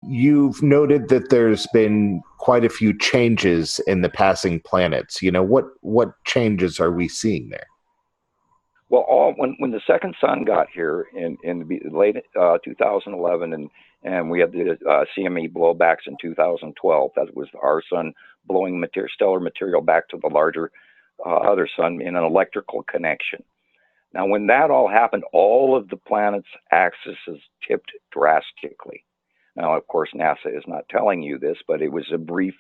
You've noted that there's been quite a few changes in the passing planets. What changes are we seeing there? Well, when the second sun got here in the late 2011, and we had the CME blowbacks in 2012. That was our sun blowing stellar material back to the larger other sun in an electrical connection. Now, when that all happened, all of the planet's axes tipped drastically. Now, of course, NASA is not telling you this, but it was a brief.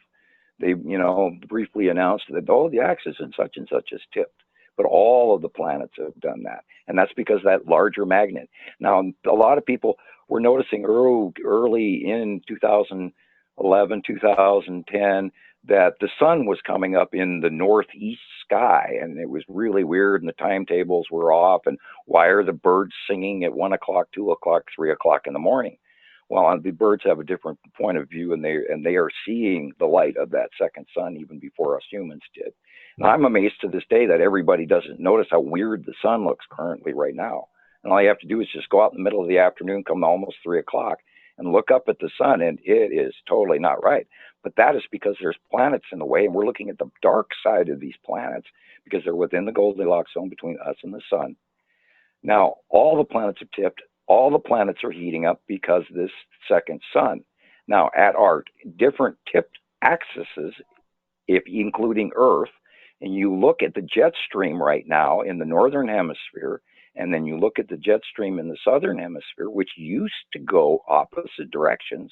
They, briefly announced that the axis and such has tipped. But all of the planets have done that, and that's because that larger magnet. Now, a lot of people were noticing early in 2011, 2010 that the sun was coming up in the northeast sky, and it was really weird, and the timetables were off, and why are the birds singing at 1 o'clock, 2 o'clock, 3 o'clock in the morning? Well, the birds have a different point of view, and they are seeing the light of that second sun even before us humans did. And I'm amazed to this day that everybody doesn't notice how weird the sun looks currently right now. And all you have to do is just go out in the middle of the afternoon, come almost 3 o'clock, and look up at the sun, and it is totally not right. But that is because there's planets in the way, and we're looking at the dark side of these planets because they're within the Goldilocks zone between us and the sun. Now, all the planets have tipped. All the planets are heating up because of this second sun. Now, at our different tipped axes, if including Earth, and you look at the jet stream right now in the northern hemisphere, and then you look at the jet stream in the southern hemisphere, which used to go opposite directions,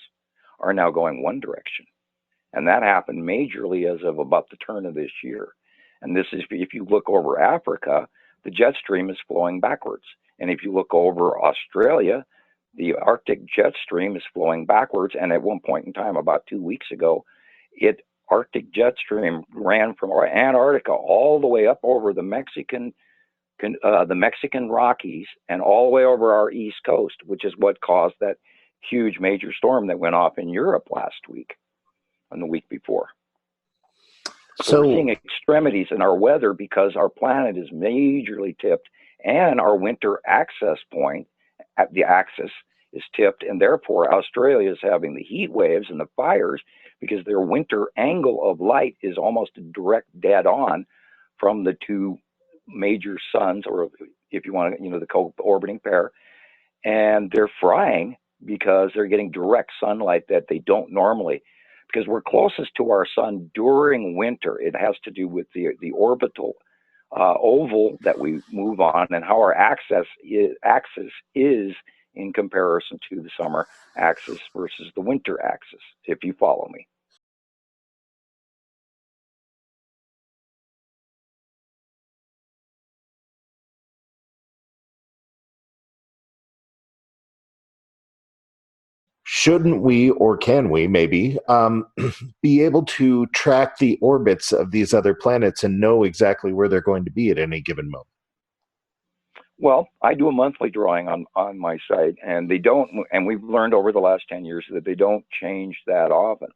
are now going one direction. And that happened majorly as of about the turn of this year. And this is, if you look over Africa, the jet stream is flowing backwards. And if you look over Australia, the Arctic jet stream is flowing backwards. And at one point in time, about 2 weeks ago, Arctic jet stream ran from Antarctica all the way up over the Mexican Rockies and all the way over our east coast, which is what caused that huge major storm that went off in Europe last week and the week before. So we're seeing extremities in our weather because our planet is majorly tipped, and our winter access point at the axis is tipped, and therefore Australia is having the heat waves and the fires because their winter angle of light is almost direct dead on from the two major suns, or if you want to, the co-orbiting pair, and they're frying because they're getting direct sunlight that they don't normally, because we're closest to our sun during winter. It has to do with the orbital oval that we move on and how our axis is in comparison to the summer axis versus the winter axis, if you follow me. Shouldn't we, or can we maybe, be able to track the orbits of these other planets and know exactly where they're going to be at any given moment? Well, I do a monthly drawing on my site, and they don't, and we've learned over the last 10 years that they don't change that often.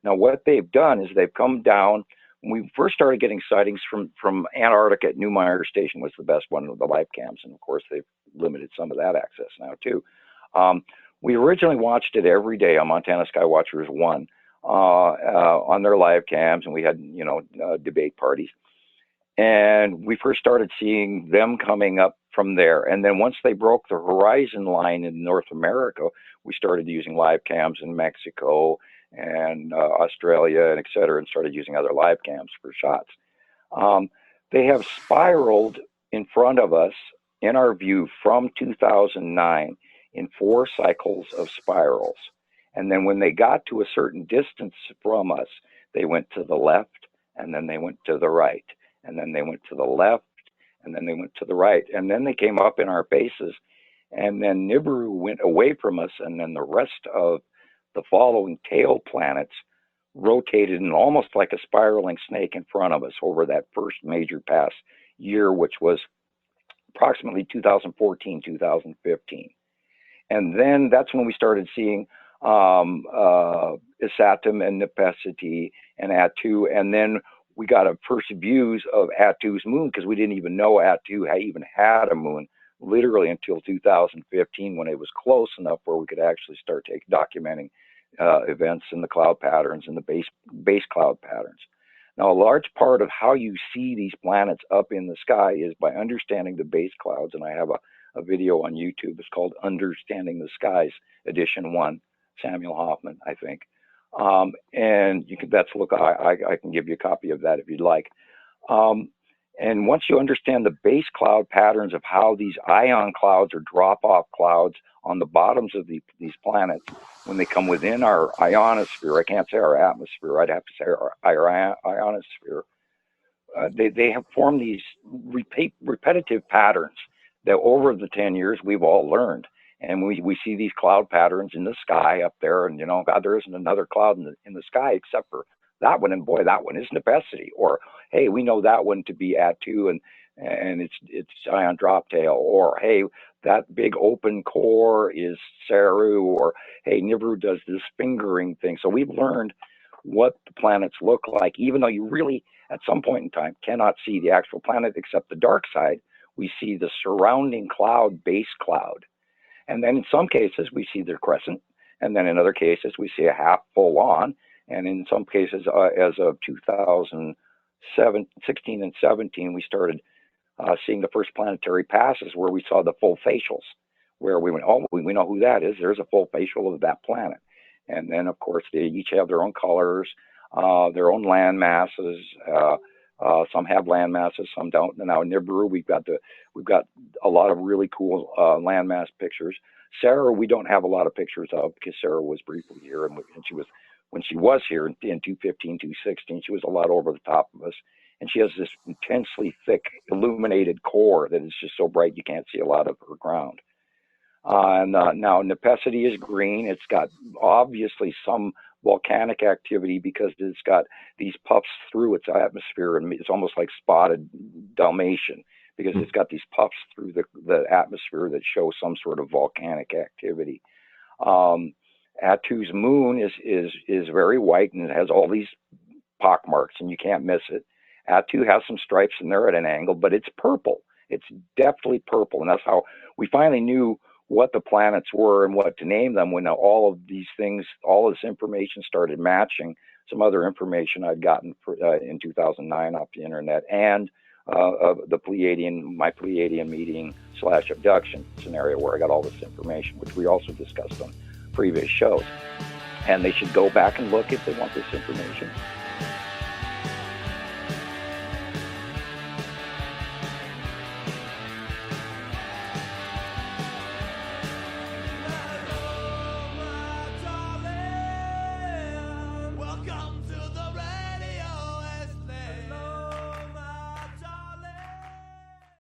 Now, what they've done is they've come down. When we first started getting sightings from Antarctica at Newmeyer Station was the best one of the live cams, and of course they've limited some of that access now too. We originally watched it every day on Montana Skywatchers 1 on their live cams, and we had debate parties. And we first started seeing them coming up from there. And then once they broke the horizon line in North America, we started using live cams in Mexico and Australia and et cetera, and started using other live cams for shots. They have spiraled in front of us, in our view, from 2009 in 4 cycles of spirals. And then when they got to a certain distance from us, they went to the left, and then they went to the right, and then they went to the left, and then they went to the right, and then they came up in our faces, and then Nibiru went away from us, and then the rest of the following tail planets rotated in almost like a spiraling snake in front of us over that first major pass year, which was approximately 2014, 2015. And then that's when we started seeing Isatum and Nepacity and Attu, and then we got a first views of Attu's moon, because we didn't even know Attu even had a moon literally until 2015, when it was close enough where we could actually start documenting events in the cloud patterns and the base cloud patterns. Now, a large part of how you see these planets up in the sky is by understanding the base clouds, and I have a video on YouTube. It's called Understanding the Skies, Edition 1, Samuel Hofman, I think. And you can, that's look, I can give you a copy of that if you'd like. And once you understand the base cloud patterns of how these ion clouds or drop-off clouds on the bottoms of these planets, when they come within our ionosphere, I can't say our atmosphere, I'd have to say our ionosphere, they have formed these repetitive patterns that over the 10 years we've all learned. And we see these cloud patterns in the sky up there, and God, there isn't another cloud in the sky except for that one, and boy, that one is Nebesity. Or hey, we know that one to be Attu, and it's Ion Droptail. Or hey, that big open core is Saru. Or hey, Nibiru does this fingering thing. So we've learned what the planets look like, even though you really, at some point in time, cannot see the actual planet except the dark side. We see the surrounding cloud, base cloud. And then in some cases, we see the crescent. And then in other cases, we see a half full on. And in some cases, as of 2016 and 17, we started seeing the first planetary passes where we saw the full facials, where we went, oh, we know who that is. There's a full facial of that planet. And then, of course, they each have their own colors, their own land masses. Some have land masses, some don't. And now in Nibiru, we've got a lot of really cool landmass pictures. Sarah, we don't have a lot of pictures of because Sarah was briefly here, and she was, when she was here in 215, 216, she was a lot over the top of us. And she has this intensely thick, illuminated core that is just so bright you can't see a lot of her ground. Now, Nebesity is green. It's got obviously some volcanic activity because it's got these puffs through its atmosphere, and it's almost like spotted Dalmatian because it's got these puffs through the atmosphere that show some sort of volcanic activity. Attu's moon is very white, and it has all these pock marks, and you can't miss it. Attu has some stripes in there at an angle, but it's purple. It's definitely purple, and that's how we finally knew what the planets were and what to name them when all of these things, all this information started matching some other information I'd gotten in 2009 off the internet, and the my Pleiadian meeting / abduction scenario where I got all this information, which we also discussed on previous shows. And they should go back and look if they want this information